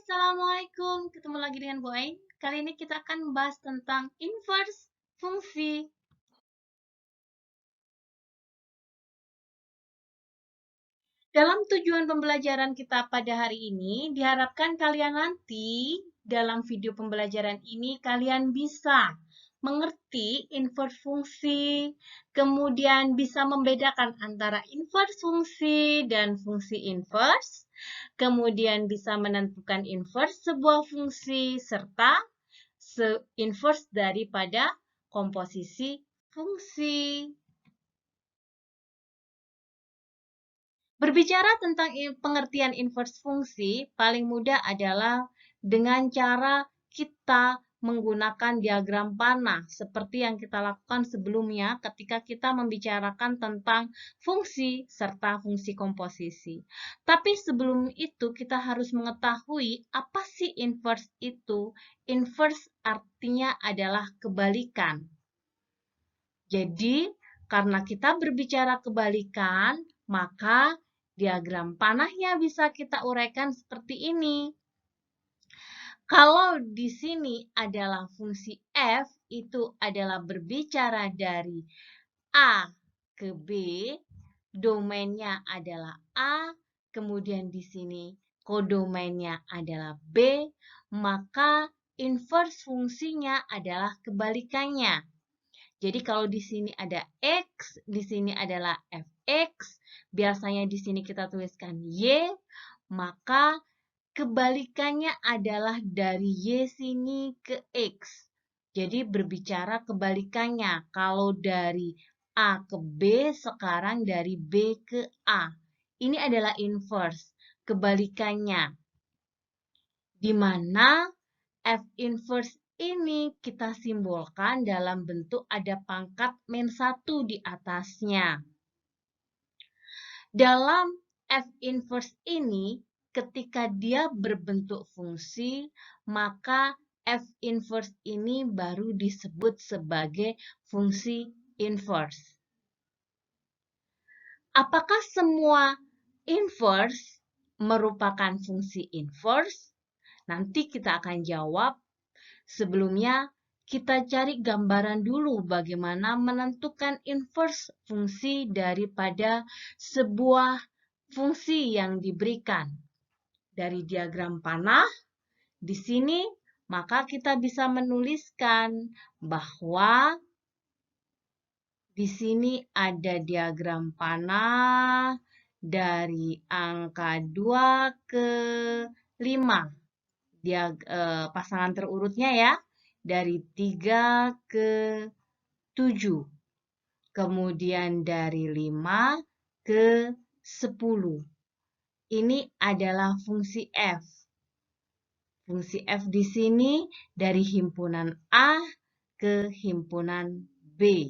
Assalamualaikum, ketemu lagi dengan Bu Ain. Kali ini kita akan membahas tentang inverse fungsi. Dalam tujuan pembelajaran kita pada hari ini, diharapkan kalian nanti dalam video pembelajaran ini kalian bisa mengerti inverse fungsi, kemudian bisa membedakan antara inverse fungsi dan fungsi inverse, kemudian bisa menentukan inverse sebuah fungsi, serta inverse daripada komposisi fungsi. Berbicara tentang pengertian inverse fungsi, paling mudah adalah dengan cara kita menggunakan diagram panah, seperti yang kita lakukan sebelumnya ketika kita membicarakan tentang fungsi serta fungsi komposisi. Tapi sebelum itu kita harus mengetahui apa sih inverse itu. Inverse artinya adalah kebalikan. Jadi, karena kita berbicara kebalikan, maka diagram panahnya bisa kita uraikan seperti ini. Kalau di sini adalah fungsi f, itu adalah berbicara dari A ke B, domainnya adalah A, kemudian di sini kodomainnya adalah B, maka inverse fungsinya adalah kebalikannya. Jadi kalau di sini ada X, di sini adalah fx, biasanya di sini kita tuliskan Y, maka kebalikannya adalah dari Y sini ke X. Jadi berbicara kebalikannya, kalau dari A ke B, sekarang dari B ke A. Ini adalah inverse, kebalikannya. Di mana F inverse ini kita simbolkan dalam bentuk ada pangkat -1 di atasnya. Dalam F inverse ini, ketika dia berbentuk fungsi, maka F inverse ini baru disebut sebagai fungsi inverse. Apakah semua inverse merupakan fungsi inverse? Nanti kita akan jawab. Sebelumnya, kita cari gambaran dulu bagaimana menentukan inverse fungsi daripada sebuah fungsi yang diberikan. Dari diagram panah, di sini, maka kita bisa menuliskan bahwa di sini ada diagram panah dari angka 2 ke 5. Pasangan terurutnya ya, dari 3 ke 7. Kemudian dari 5 ke 10. Ini adalah fungsi F. Fungsi F di sini dari himpunan A ke himpunan B.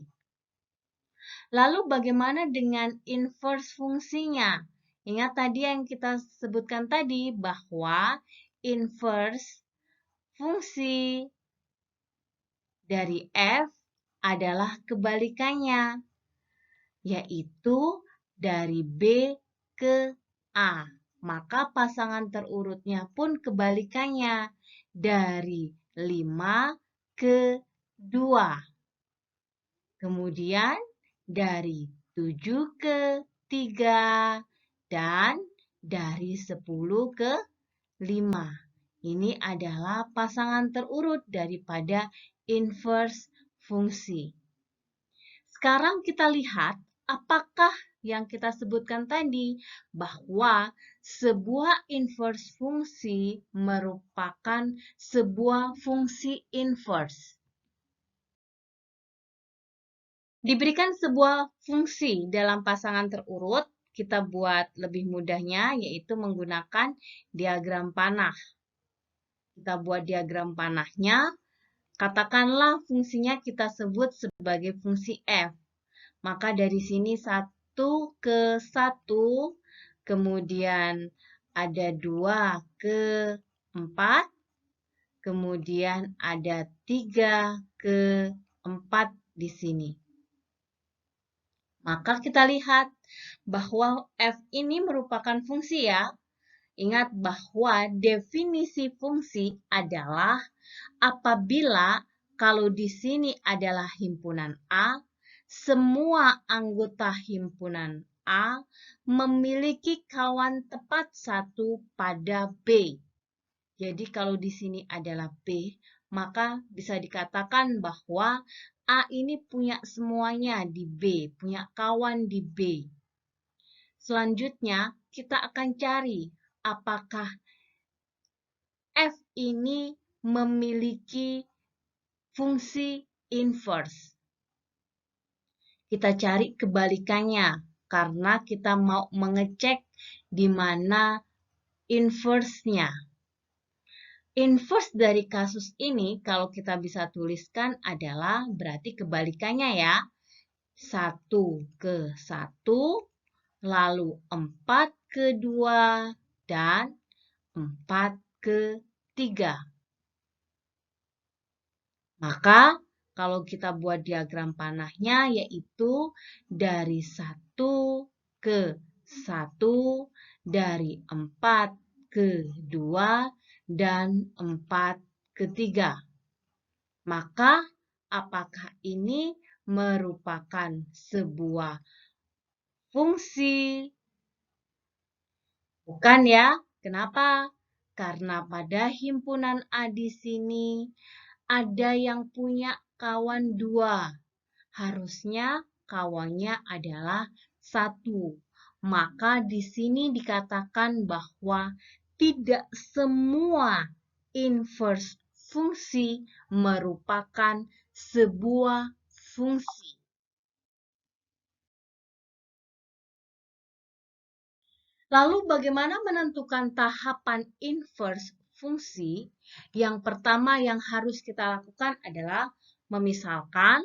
Lalu bagaimana dengan inverse fungsinya? Ingat tadi yang kita sebutkan tadi bahwa inverse fungsi dari F adalah kebalikannya, yaitu dari B ke A. Maka pasangan terurutnya pun kebalikannya, dari 5 ke 2. Kemudian dari 7 ke 3 dan dari 10 ke 5. Ini adalah pasangan terurut daripada inverse fungsi. Sekarang kita lihat apakah yang kita sebutkan tadi, bahwa sebuah inverse fungsi merupakan sebuah fungsi inverse. Diberikan sebuah fungsi dalam pasangan terurut, kita buat lebih mudahnya, yaitu menggunakan diagram panah. Kita buat diagram panahnya, katakanlah fungsinya kita sebut sebagai fungsi F. Maka dari sini 1 ke 1, kemudian ada 2 ke 4, kemudian ada 3 ke 4 di sini. Maka kita lihat bahwa F ini merupakan fungsi ya. Ingat bahwa definisi fungsi adalah apabila kalau di sini adalah himpunan A, semua anggota himpunan A memiliki kawan tepat satu pada B. Jadi kalau di sini adalah B, maka bisa dikatakan bahwa A ini punya semuanya di B, punya kawan di B. Selanjutnya, kita akan cari apakah F ini memiliki fungsi inverse. Kita cari kebalikannya karena kita mau mengecek di mana inverse-nya. Inverse dari kasus ini kalau kita bisa tuliskan adalah berarti kebalikannya ya. 1 ke 1, lalu 4 ke 2, dan 4 ke 3. Maka kalau kita buat diagram panahnya yaitu dari 1 ke 1, dari 4 ke 2, dan 4 ke 3. Maka apakah ini merupakan sebuah fungsi? Bukan ya. Kenapa? Karena pada himpunan A di sini ada yang punya kawan 2. Harusnya kawannya adalah 1. Maka di sini dikatakan bahwa tidak semua inverse fungsi merupakan sebuah fungsi. Lalu bagaimana menentukan tahapan inverse fungsi? Yang pertama yang harus kita lakukan adalah memisalkan.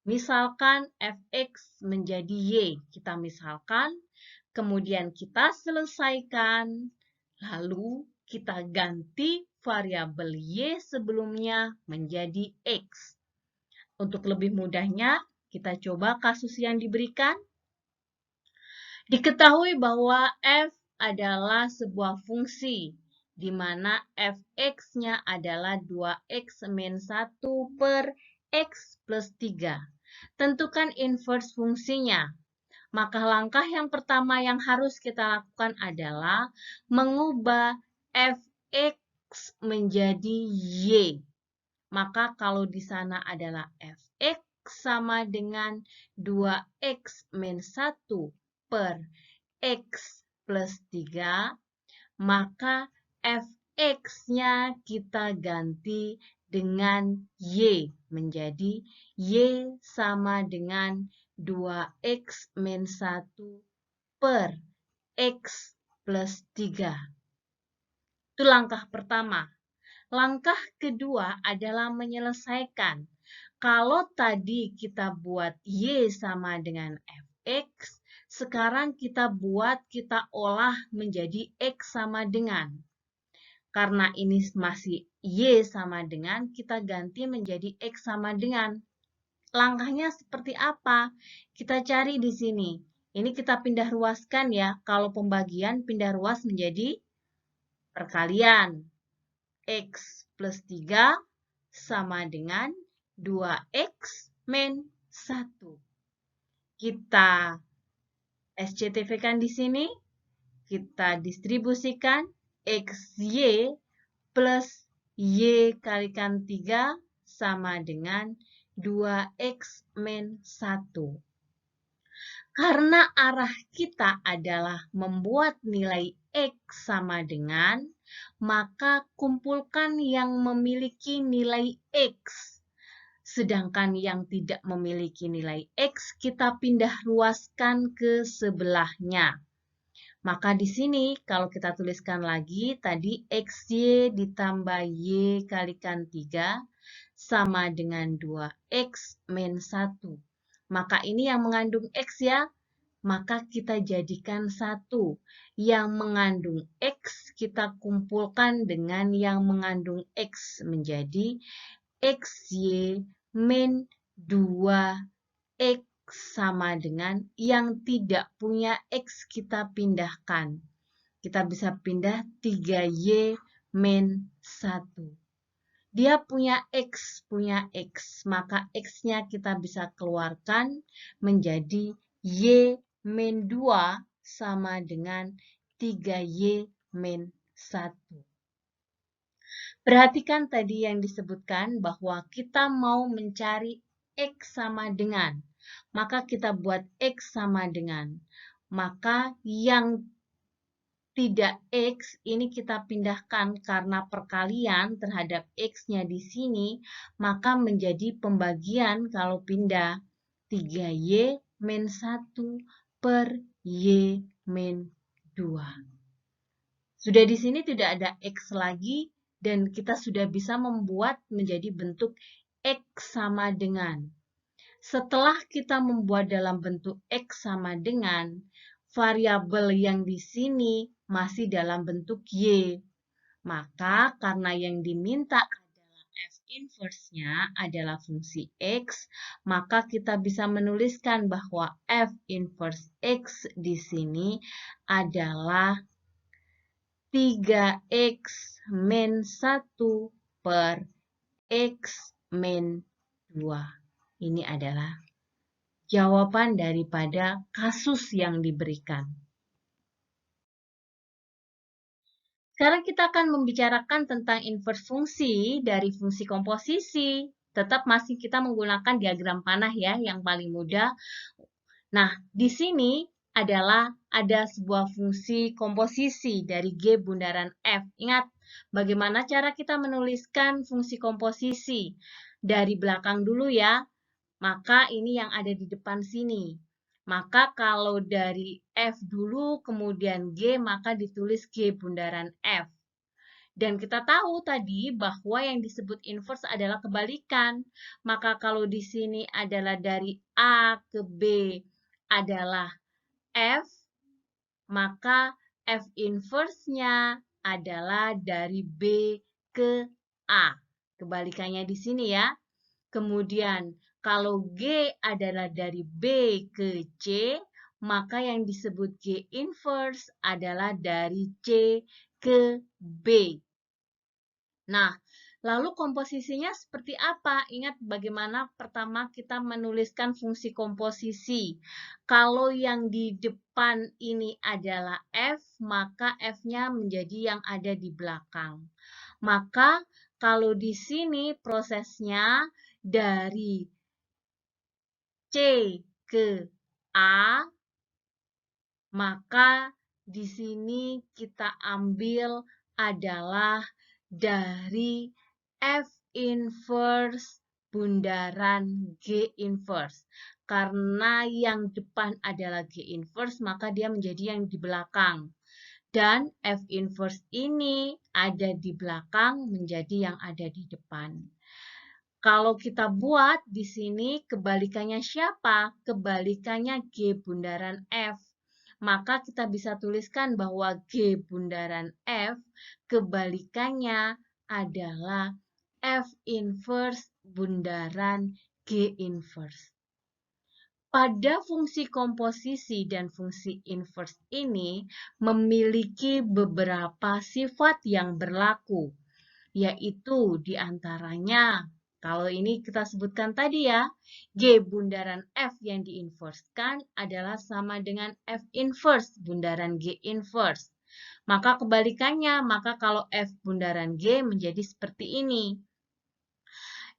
Misalkan fx menjadi y. Kita misalkan, kemudian kita selesaikan. Lalu kita ganti variabel y sebelumnya menjadi x. Untuk lebih mudahnya, kita coba kasus yang diberikan. Diketahui bahwa f adalah sebuah fungsi, di mana fx-nya adalah 2x min 1 per x plus 3. Tentukan inverse fungsinya. Maka langkah yang pertama yang harus kita lakukan adalah mengubah fx menjadi y. Maka kalau di sana adalah fx sama dengan 2x min 1 per x plus 3, maka fx-nya kita ganti dengan y menjadi y sama dengan 2x min 1 per x plus 3. Itu langkah pertama. Langkah kedua adalah menyelesaikan. Kalau tadi kita buat y sama dengan fx, sekarang kita olah menjadi x sama dengan. Karena ini masih y sama dengan, kita ganti menjadi x sama dengan. Langkahnya seperti apa? Kita cari di sini. Ini kita pindah ruaskan ya. Kalau pembagian pindah ruas menjadi perkalian. X plus 3 sama dengan 2x min 1. Kita SCTV-kan di sini. Kita distribusikan XY plus Y kalikan 3 sama dengan 2x min 1. Karena arah kita adalah membuat nilai X sama dengan, maka kumpulkan yang memiliki nilai X. Sedangkan yang tidak memiliki nilai X, kita pindah ruaskan ke sebelahnya. Maka di sini kalau kita tuliskan lagi, tadi XY ditambah Y kalikan 3 sama dengan 2X min 1. Maka ini yang mengandung X ya, maka kita jadikan 1. Yang mengandung X kita kumpulkan dengan yang mengandung X menjadi XY min 2X sama dengan yang tidak punya X kita pindahkan. kita bisa pindah 3Y min 1. Dia punya X, maka X-nya kita bisa keluarkan menjadi Y min 2 sama dengan 3Y min 1. Perhatikan tadi yang disebutkan bahwa kita mau mencari X sama dengan. Maka kita buat X sama dengan. Maka yang tidak X ini kita pindahkan karena perkalian terhadap X-nya di sini, maka menjadi pembagian kalau pindah 3Y min 1 per Y min 2. Sudah di sini tidak ada X lagi dan kita sudah bisa membuat menjadi bentuk X sama dengan. Setelah kita membuat dalam bentuk X sama dengan, variabel yang di sini masih dalam bentuk Y. Maka karena yang diminta adalah F inverse-nya adalah fungsi X, maka kita bisa menuliskan bahwa F inverse X di sini adalah 3X min 1 per X min 2. Ini adalah jawaban daripada kasus yang diberikan. Sekarang kita akan membicarakan tentang inverse fungsi dari fungsi komposisi. Tetap masih kita menggunakan diagram panah ya, yang paling mudah. Nah, di sini adalah ada sebuah fungsi komposisi dari G bundaran F. Ingat, bagaimana cara kita menuliskan fungsi komposisi? Dari belakang dulu ya, maka ini yang ada di depan sini. Maka kalau dari F dulu, kemudian G, maka ditulis G bundaran F. Dan kita tahu tadi bahwa yang disebut inverse adalah kebalikan. Maka kalau di sini adalah dari A ke B adalah F, maka F inverse-nya adalah dari B ke A. Kebalikannya di sini ya. Kemudian kalau G adalah dari B ke C, maka yang disebut G inverse adalah dari C ke B. Nah, lalu komposisinya seperti apa? Ingat bagaimana pertama kita menuliskan fungsi komposisi. Kalau yang di depan ini adalah F, maka F-nya menjadi yang ada di belakang. Maka kalau di sini prosesnya dari C ke A, maka di sini kita ambil adalah dari F inverse bundaran G inverse. Karena yang depan adalah G inverse, maka dia menjadi yang di belakang. Dan F inverse ini ada di belakang menjadi yang ada di depan. Kalau kita buat di sini kebalikannya siapa? Kebalikannya G bundaran F. Maka kita bisa tuliskan bahwa G bundaran F kebalikannya adalah F inverse bundaran G inverse. Pada fungsi komposisi dan fungsi inverse ini memiliki beberapa sifat yang berlaku, yaitu diantaranya, kalau ini kita sebutkan tadi ya, G bundaran F yang diinversekan adalah sama dengan F inverse bundaran G inverse. Maka kebalikannya, maka kalau F bundaran G menjadi seperti ini.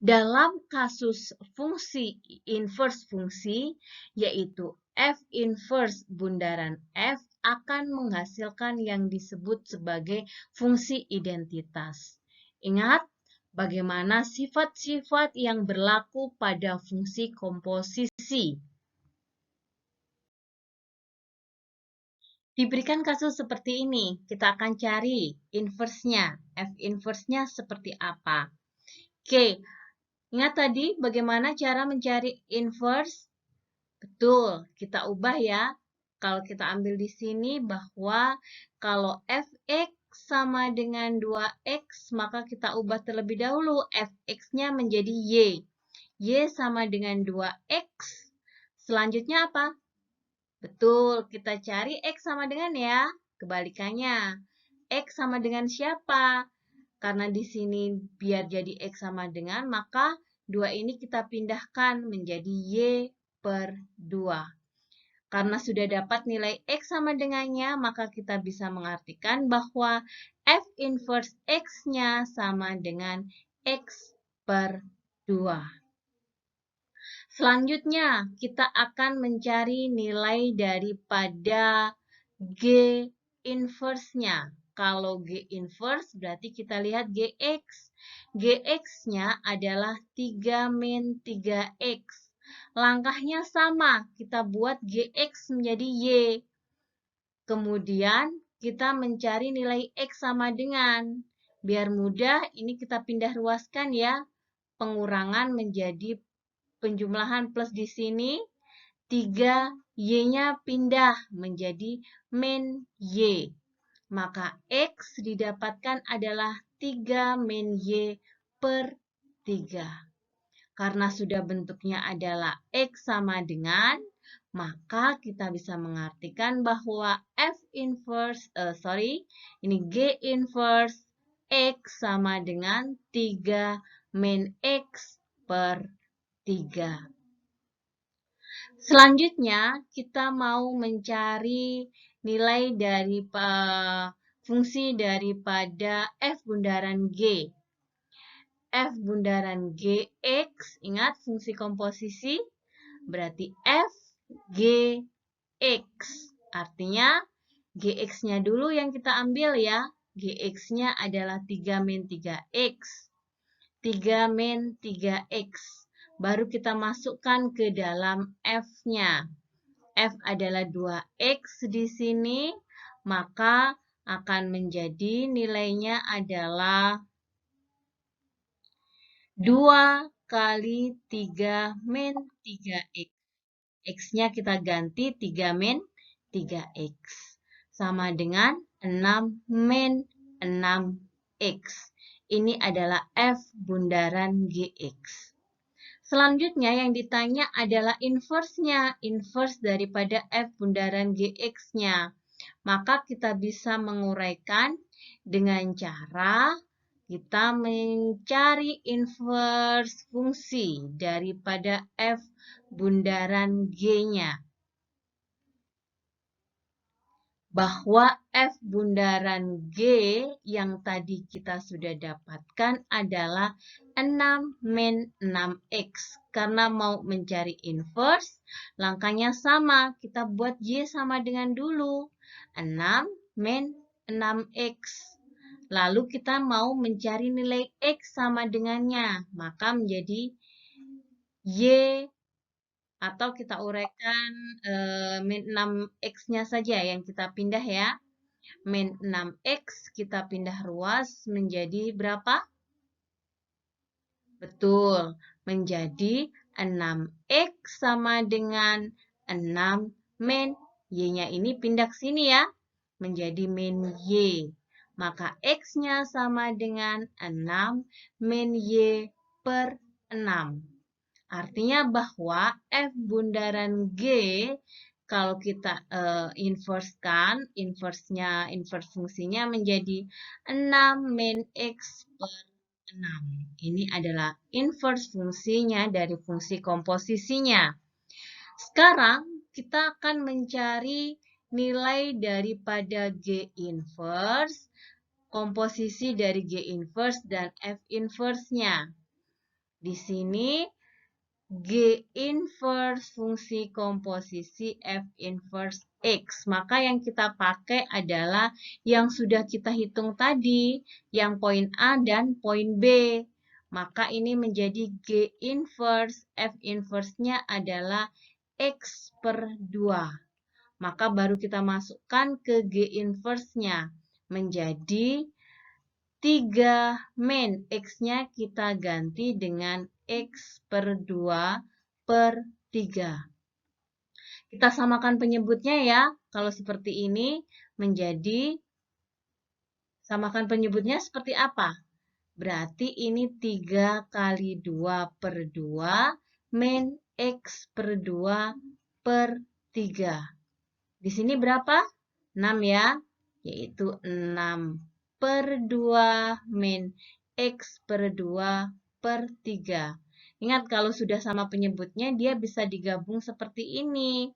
Dalam kasus fungsi inverse fungsi, yaitu F inverse bundaran F akan menghasilkan yang disebut sebagai fungsi identitas. Ingat, bagaimana sifat-sifat yang berlaku pada fungsi komposisi. Diberikan kasus seperti ini, kita akan cari inverse-nya. F inverse-nya seperti apa? Oke, ingat tadi bagaimana cara mencari inverse? Betul, kita ubah ya. Kalau kita ambil di sini bahwa kalau fx sama dengan 2x, maka kita ubah terlebih dahulu fx-nya menjadi y. Y sama dengan 2x. Selanjutnya apa? Betul, kita cari x sama dengan ya. kebalikannya. X sama dengan siapa? Karena di sini biar jadi X sama dengan, maka 2 ini kita pindahkan menjadi Y per 2. Karena sudah dapat nilai X sama dengannya, maka kita bisa mengartikan bahwa F inverse X-nya sama dengan X per 2. Selanjutnya, kita akan mencari nilai daripada G inverse-nya. Kalau G inverse berarti kita lihat GX. GX-nya adalah 3 min 3X. Langkahnya sama, kita buat GX menjadi Y. Kemudian kita mencari nilai X sama dengan. Biar mudah, ini kita pindah ruaskan ya. Pengurangan menjadi penjumlahan plus di sini. 3 Y-nya pindah menjadi min Y. Maka X didapatkan adalah 3 min Y per 3. Karena sudah bentuknya adalah X sama dengan, maka kita bisa mengartikan bahwa ini G inverse X sama dengan 3 min X per 3. Selanjutnya, kita mau mencari nilai dari fungsi daripada F bundaran G. F bundaran GX, ingat fungsi komposisi, berarti F G X. Artinya, GX-nya dulu yang kita ambil ya. GX-nya adalah 3 min 3X. 3 min 3X. Baru kita masukkan ke dalam F-nya. F adalah 2X di sini, maka akan menjadi nilainya adalah 2 kali 3 min 3X. X-nya kita ganti 3 min 3X. Sama dengan 6 min 6X. Ini adalah F bundaran GX. Selanjutnya yang ditanya adalah inverse-nya, inverse daripada F bundaran GX-nya. Maka kita bisa menguraikan dengan cara kita mencari inverse fungsi daripada F bundaran G-nya. Bahwa F bundaran G yang tadi kita sudah dapatkan adalah 6 min 6X. Karena mau mencari inverse, langkahnya sama. Kita buat Y sama dengan dulu. 6 min 6X. Lalu kita mau mencari nilai X sama dengannya. Maka menjadi Y atau kita uraikan min 6X-nya saja yang kita pindah ya. Min 6X kita pindah ruas menjadi berapa? Betul, menjadi 6X sama dengan 6 min Y-nya ini pindah ke sini ya. Menjadi min Y. Maka X-nya sama dengan 6 min Y per 6. Artinya bahwa F bundaran G, kalau kita inverse-kan, inverse fungsinya menjadi 6 min X per 6. Ini adalah inverse fungsinya dari fungsi komposisinya. Sekarang kita akan mencari nilai daripada G inverse, komposisi dari G inverse dan F inverse-nya. Di sini G inverse fungsi komposisi F inverse X. Maka yang kita pakai adalah yang sudah kita hitung tadi, yang poin A dan poin B. Maka ini menjadi G inverse, F inverse-nya adalah X per 2. Maka baru kita masukkan ke G inverse-nya menjadi 3 min. X-nya kita ganti dengan X per 2 per 3. Kita samakan penyebutnya ya. Kalau seperti ini menjadi, samakan penyebutnya seperti apa? Berarti ini 3 kali 2 per 2 min X per 2 per 3. Di sini berapa? 6 ya. yaitu 6/2 min X per 2 per 3. Ingat kalau sudah sama penyebutnya, dia bisa digabung seperti ini.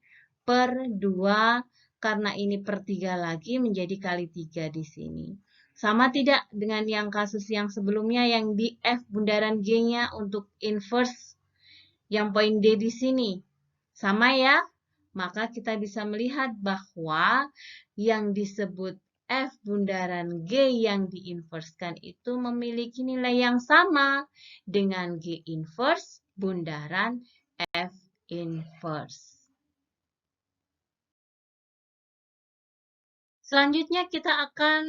Per 2, karena ini per 3 lagi menjadi kali 3 di sini. Sama tidak dengan yang kasus yang sebelumnya yang di F bundaran G-nya untuk inverse yang poin D di sini. Sama ya? Maka kita bisa melihat bahwa yang disebut F bundaran G yang diinverskan itu memiliki nilai yang sama dengan G inverse bundaran F inverse. Selanjutnya kita akan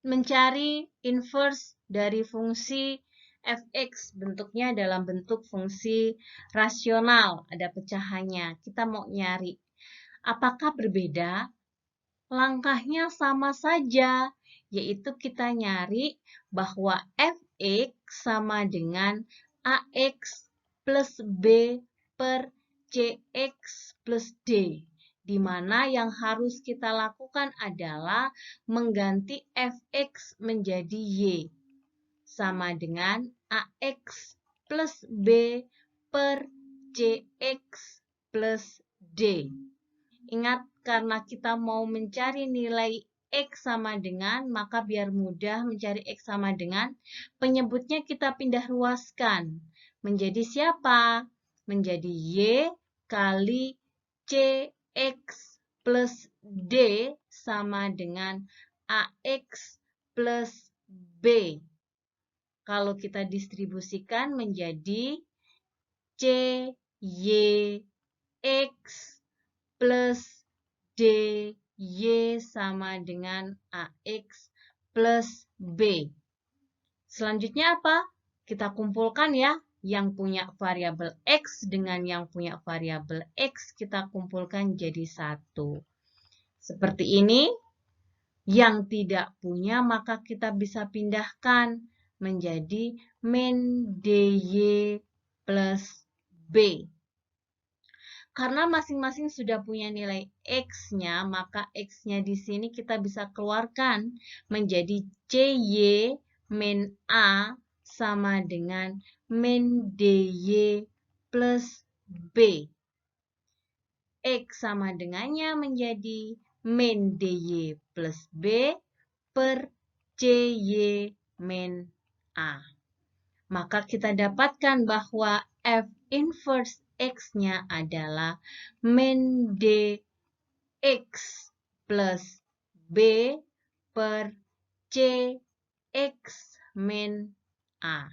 mencari inverse dari fungsi fx, bentuknya dalam bentuk fungsi rasional, ada pecahannya. Kita mau nyari apakah berbeda? Langkahnya sama saja, yaitu kita nyari bahwa fx sama dengan ax plus b per cx plus d, di mana yang harus kita lakukan adalah mengganti fx menjadi y, sama dengan ax plus b per cx plus d. Ingat, karena kita mau mencari nilai X sama dengan, maka biar mudah mencari X sama dengan, penyebutnya kita pindah ruaskan. Menjadi siapa? Menjadi Y kali CX plus D sama dengan AX plus B. Kalau kita distribusikan menjadi CYX plus DY sama dengan AX plus B. Selanjutnya apa? Kita kumpulkan ya. Yang punya variabel X dengan yang punya variabel X kita kumpulkan jadi 1. Seperti ini. Yang tidak punya maka kita bisa pindahkan menjadi min DY plus B. Karena masing-masing sudah punya nilai X-nya, maka X-nya di sini kita bisa keluarkan menjadi CY min A sama dengan min DY plus B. X sama dengannya menjadi min DY plus B per CY min A. Maka kita dapatkan bahwa F inverse X-nya adalah min DX plus B per CX min A.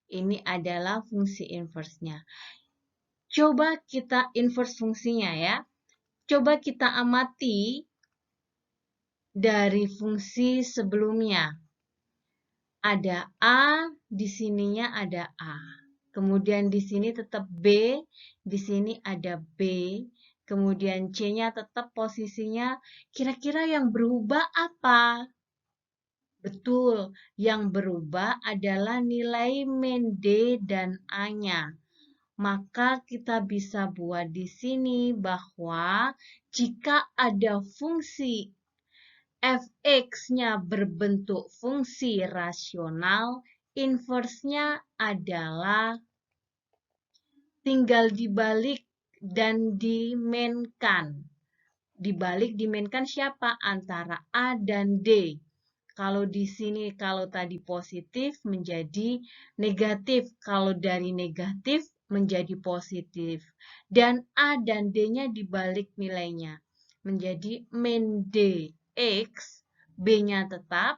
Ini adalah fungsi inverse-nya. Coba kita inverse fungsinya ya. Coba kita amati dari fungsi sebelumnya. Ada A, di sininya ada A. Kemudian di sini tetap B, di sini ada B. Kemudian C-nya tetap posisinya, kira-kira yang berubah apa? Betul, yang berubah adalah nilai min D dan A-nya. Maka kita bisa buat di sini bahwa jika ada fungsi fx-nya berbentuk fungsi rasional, inverse-nya adalah tinggal dibalik dan dimenkan. Dibalik dimenkan siapa? Antara A dan D. Kalau di sini, kalau tadi positif menjadi negatif. Kalau dari negatif menjadi positif. Dan A dan D-nya dibalik nilainya. Menjadi min D. X, B-nya tetap,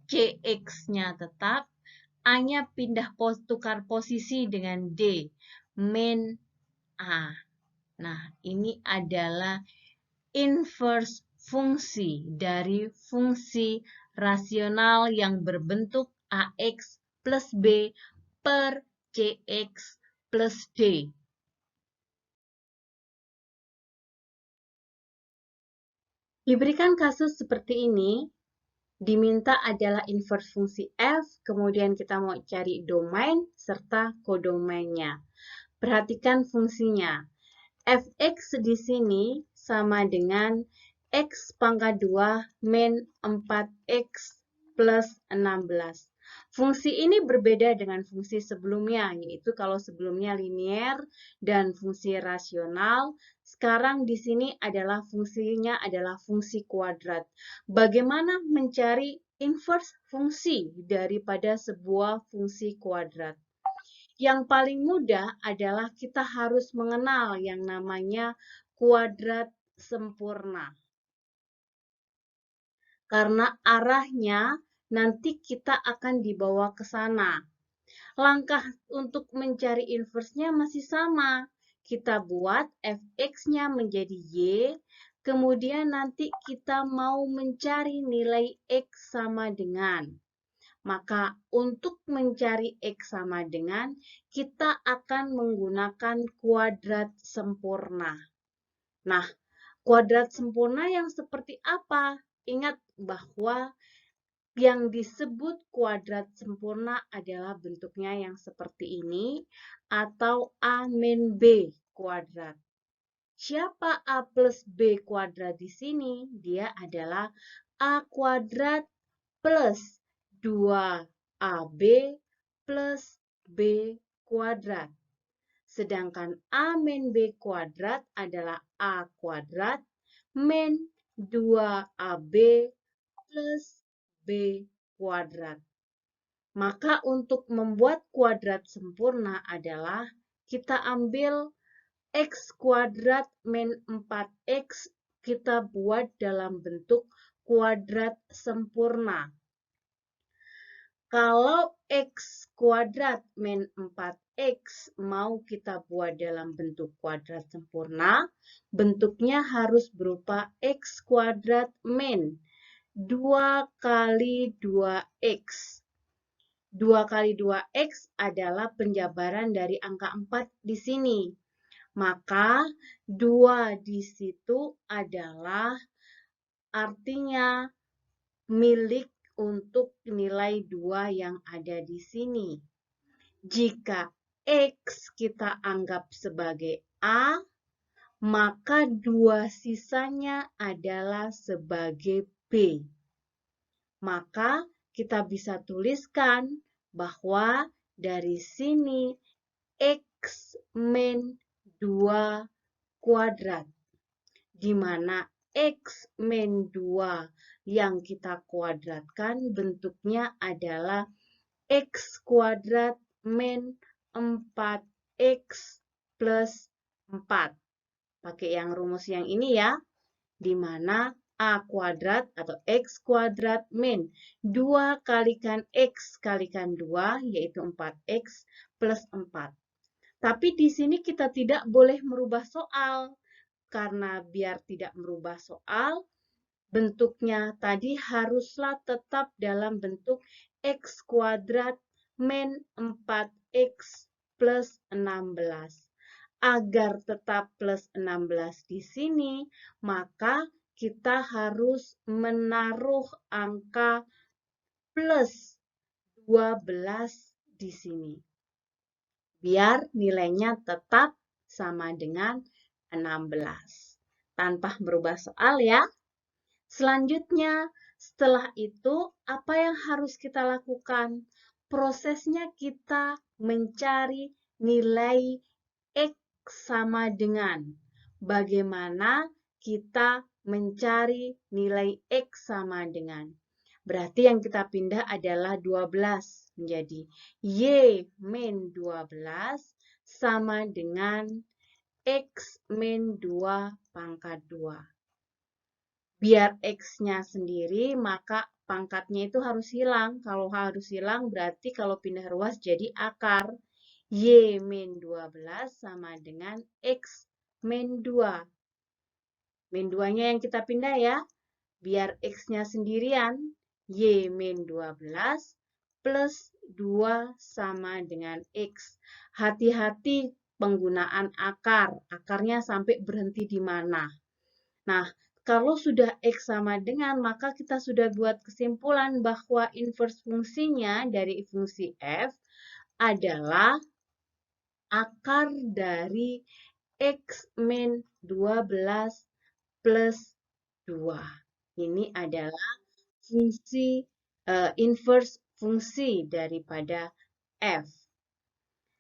CX-nya tetap, A-nya pindah tukar posisi dengan D, min A. Nah, ini adalah inverse fungsi dari fungsi rasional yang berbentuk AX plus B per CX plus D. Diberikan kasus seperti ini, diminta adalah inverse fungsi f, kemudian kita mau cari domain serta kodomainnya. Perhatikan fungsinya. Fx di sini sama dengan X pangkat 2 min 4X plus 16. Fungsi ini berbeda dengan fungsi sebelumnya, yaitu kalau sebelumnya linier dan fungsi rasional, sekarang di sini adalah fungsinya adalah fungsi kuadrat. Bagaimana mencari inverse fungsi daripada sebuah fungsi kuadrat? Yang paling mudah adalah kita harus mengenal yang namanya kuadrat sempurna. Karena arahnya nanti kita akan dibawa ke sana. Langkah untuk mencari inverse-nya masih sama. Kita buat fx-nya menjadi y, kemudian nanti kita mau mencari nilai x sama dengan. Maka untuk mencari x sama dengan, kita akan menggunakan kuadrat sempurna. Nah, kuadrat sempurna yang seperti apa? Ingat bahwa yang disebut kuadrat sempurna adalah bentuknya yang seperti ini atau A min B kuadrat. Siapa A plus B kuadrat di sini? Dia adalah A kuadrat plus 2AB plus B kuadrat. Sedangkan A min B kuadrat adalah A kuadrat min 2AB plus B kuadrat. Maka untuk membuat kuadrat sempurna adalah kita ambil X kuadrat min 4X, kita buat dalam bentuk kuadrat sempurna. Kalau X kuadrat min 4X mau kita buat dalam bentuk kuadrat sempurna, bentuknya harus berupa X kuadrat min 2 kali 2X. 2 kali 2X adalah penjabaran dari angka 4 di sini. Maka 2 di situ adalah artinya milik untuk nilai 2 yang ada di sini. Jika X kita anggap sebagai A, maka 2 sisanya adalah sebagai B. Maka kita bisa tuliskan bahwa dari sini X min 2 kuadrat, di mana X min 2 yang kita kuadratkan bentuknya adalah X kuadrat min 4X plus 4. Pakai yang rumus yang ini ya, di mana A kuadrat atau X kuadrat min 2 kalikan X kalikan 2, yaitu 4X plus 4. Tapi di sini kita tidak boleh merubah soal, karena biar tidak merubah soal, bentuknya tadi haruslah tetap dalam bentuk X kuadrat min 4X plus 16. Agar tetap plus 16 di sini, maka kita harus menaruh angka plus 12 di sini. Biar nilainya tetap sama dengan 16. Tanpa berubah soal ya. Selanjutnya, setelah itu apa yang harus kita lakukan? Prosesnya kita mencari nilai X sama dengan. Bagaimana kita mencari nilai X sama dengan? Berarti yang kita pindah adalah 12 menjadi Y min 12 sama dengan X min 2 pangkat 2. Biar X-nya sendiri, maka pangkatnya itu harus hilang. Kalau harus hilang, berarti kalau pindah ruas jadi akar. Y min 12 sama dengan X min 2. Min 2-nya yang kita pindah ya. Biar X-nya sendirian, Y min 12 plus 2 sama dengan X. Hati-hati penggunaan akar. Akarnya sampai berhenti di mana. Nah, kalau sudah X sama dengan, maka kita sudah buat kesimpulan bahwa inverse fungsinya dari fungsi F adalah akar dari X min 12 plus 2. Ini adalah fungsi inverse fungsi daripada F.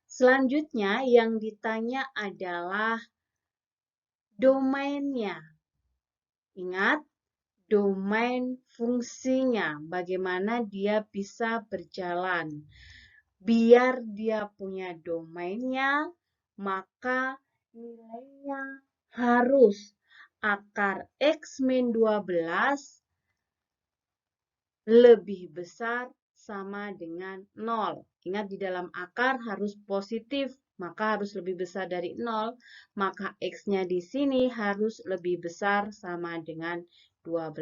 Selanjutnya yang ditanya adalah domainnya. Ingat, domain fungsinya, bagaimana dia bisa berjalan. Biar dia punya domainnya, maka nilainya harus akar X min 12 lebih besar sama dengan 0. Ingat, di dalam akar harus positif, maka harus lebih besar dari 0. Maka X-nya di sini harus lebih besar sama dengan 12.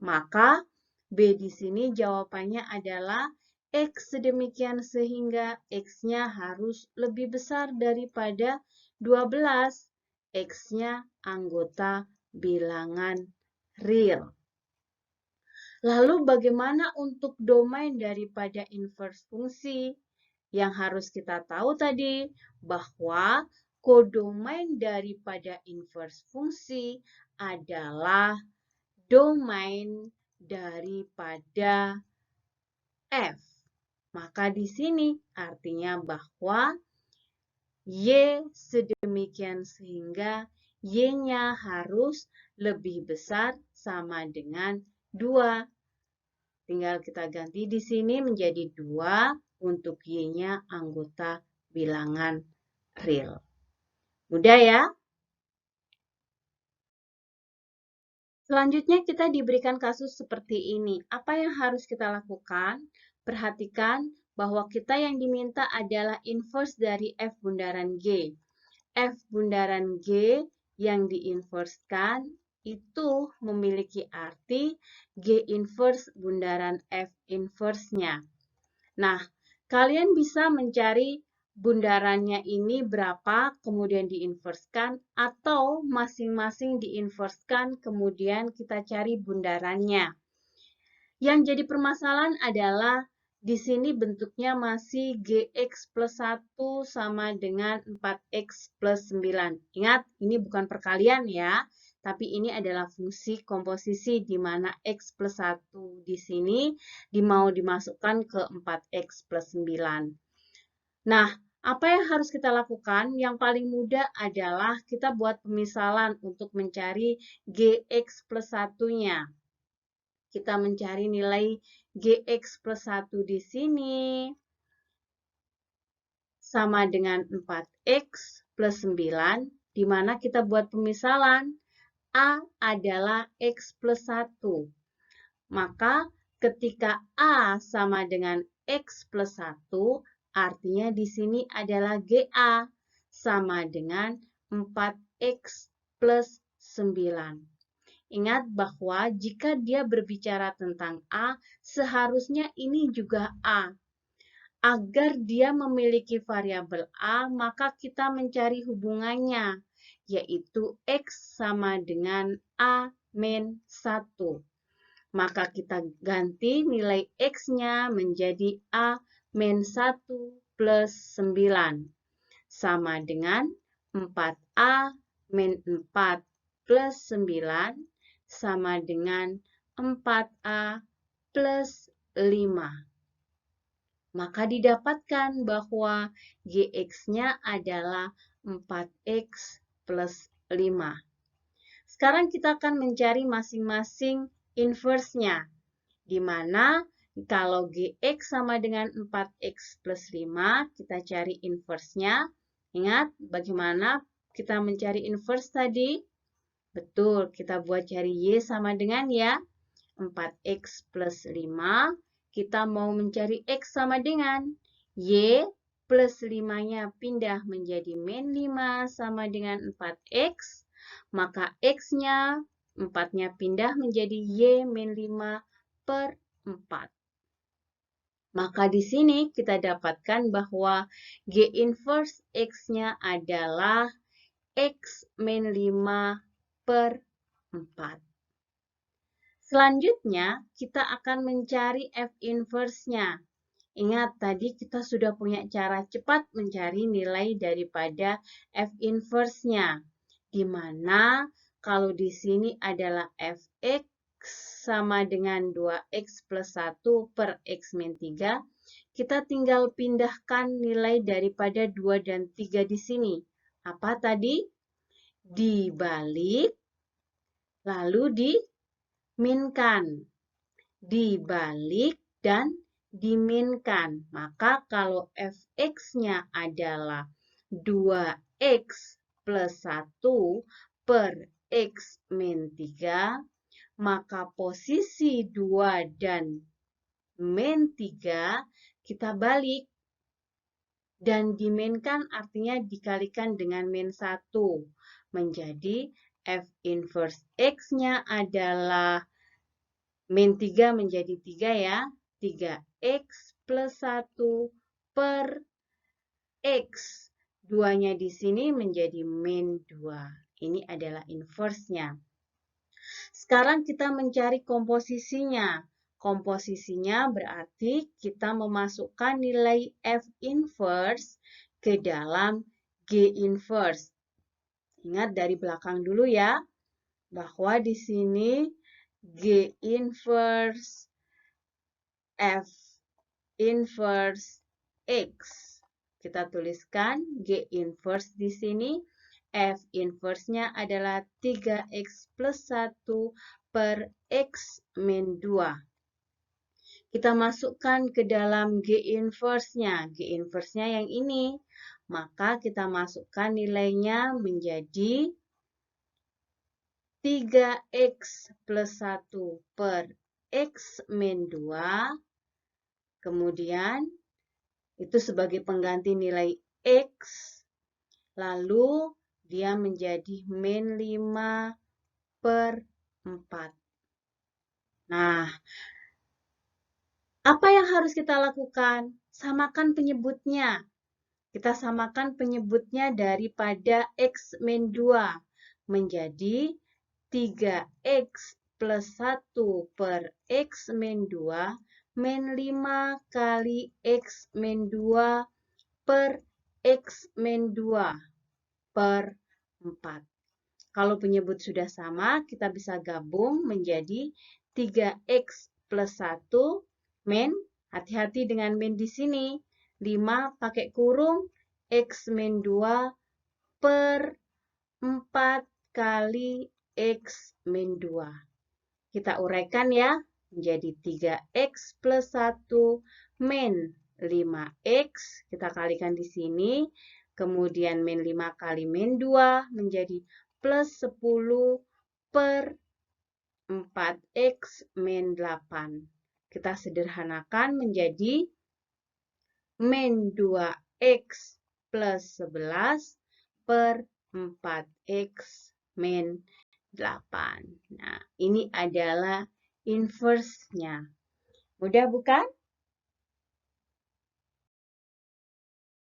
Maka B di sini jawabannya adalah X sedemikian sehingga X-nya harus lebih besar daripada 12. X-nya anggota bilangan real. Lalu bagaimana untuk domain daripada inverse fungsi? Yang harus kita tahu tadi bahwa kodomain daripada inverse fungsi adalah domain daripada F. Maka di sini artinya bahwa Y sedemikian sehingga Y-nya harus lebih besar sama dengan 2. Tinggal kita ganti di sini menjadi 2 untuk Y-nya anggota bilangan real. Mudah ya? Selanjutnya kita diberikan kasus seperti ini. Apa yang harus kita lakukan? Perhatikan bahwa kita yang diminta adalah inverse dari F bundaran G. F bundaran G yang diinverskan itu memiliki arti G inverse bundaran F inverse-nya. Nah, kalian bisa mencari bundarannya ini berapa, kemudian diinverskan, atau masing-masing diinverskan, kemudian kita cari bundarannya. Yang jadi permasalahan adalah di sini bentuknya masih Gx plus 1 sama dengan 4x plus 9. Ingat, ini bukan perkalian ya, tapi ini adalah fungsi komposisi di mana x plus 1 di sini mau dimasukkan ke 4x plus 9. Nah, apa yang harus kita lakukan? Yang paling mudah adalah kita buat pemisalan untuk mencari Gx plus 1-nya. Kita mencari nilai Gx plus 1 di sini sama dengan 4x plus 9, di mana kita buat pemisalan. A adalah x plus 1. Maka ketika A sama dengan x plus 1, artinya di sini adalah GA sama dengan 4x plus 9. Ingat bahwa jika dia berbicara tentang A, seharusnya ini juga A. Agar dia memiliki variabel A, maka kita mencari hubungannya, yaitu X sama dengan A min 1. Maka kita ganti nilai X-nya menjadi A min 1 plus 9. Sama dengan 4A min 4 plus 9 sama dengan 4A plus 5. Maka didapatkan bahwa Gx-nya adalah 4x plus 5. Sekarang kita akan mencari masing-masing inverse-nya, di mana kalau Gx sama dengan 4x plus 5, kita cari inverse-nya. Ingat bagaimana kita mencari inverse tadi? Betul, kita buat cari Y sama dengan ya, 4x plus 5. Kita mau mencari X sama dengan Y plus 5-nya pindah menjadi min 5 sama dengan 4x. Maka X-nya, 4-nya pindah menjadi Y min 5 per 4. Maka di sini kita dapatkan bahwa G inverse X-nya adalah X min 5 per 4. Selanjutnya, kita akan mencari F inverse-nya. Ingat, tadi kita sudah punya cara cepat mencari nilai daripada F inverse-nya, di mana Kalau di sini adalah fx sama dengan 2x plus 1 per x min 3, kita tinggal pindahkan nilai daripada 2 dan 3 di sini. Apa tadi? Dibalik, lalu diminkan. Dibalik dan diminkan. Maka kalau fx-nya adalah 2x plus 1 per x min 3, maka posisi 2 dan min 3 kita balik. Dan diminkan artinya dikalikan dengan min 1. Menjadi f inverse x-nya adalah min 3 menjadi 3 ya. 3x plus 1 per x. 2-nya di sini menjadi min 2. Ini adalah inverse-nya. Sekarang kita mencari komposisinya. Komposisinya berarti kita memasukkan nilai F inverse ke dalam G inverse. Ingat dari belakang dulu ya, bahwa di sini G inverse F inverse X. Kita tuliskan G inverse di sini. F inverse-nya adalah 3x plus 1 per x min 2. Kita masukkan ke dalam G inverse-nya. G inverse-nya yang ini. Maka kita masukkan nilainya menjadi 3x plus 1 per x min 2. Kemudian itu sebagai pengganti nilai x. Lalu dia menjadi min 5 per 4. Nah, apa yang harus kita lakukan? Samakan penyebutnya. Kita samakan penyebutnya daripada x min 2 menjadi 3x plus 1 per x min 2 min 5 kali x min 2 per x min 2 per 4. Kalau penyebut sudah sama, kita bisa gabung menjadi 3x plus 1 min, hati-hati dengan min di sini, 5 pakai kurung, x min 2 per 4 kali x min 2. Kita uraikan ya, menjadi 3x plus 1 min 5x, kita kalikan di sini, kemudian min 5 kali min 2 menjadi plus 10 per 4x min 8. Kita sederhanakan menjadi min 2x plus 11 per 4x min 8. Nah, ini adalah inverse-nya. Mudah bukan?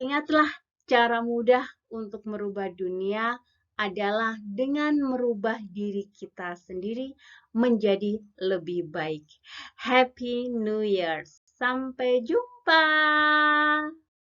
Ingatlah, cara mudah untuk merubah dunia adalah dengan merubah diri kita sendiri menjadi lebih baik. Happy New Year! Sampai jumpa!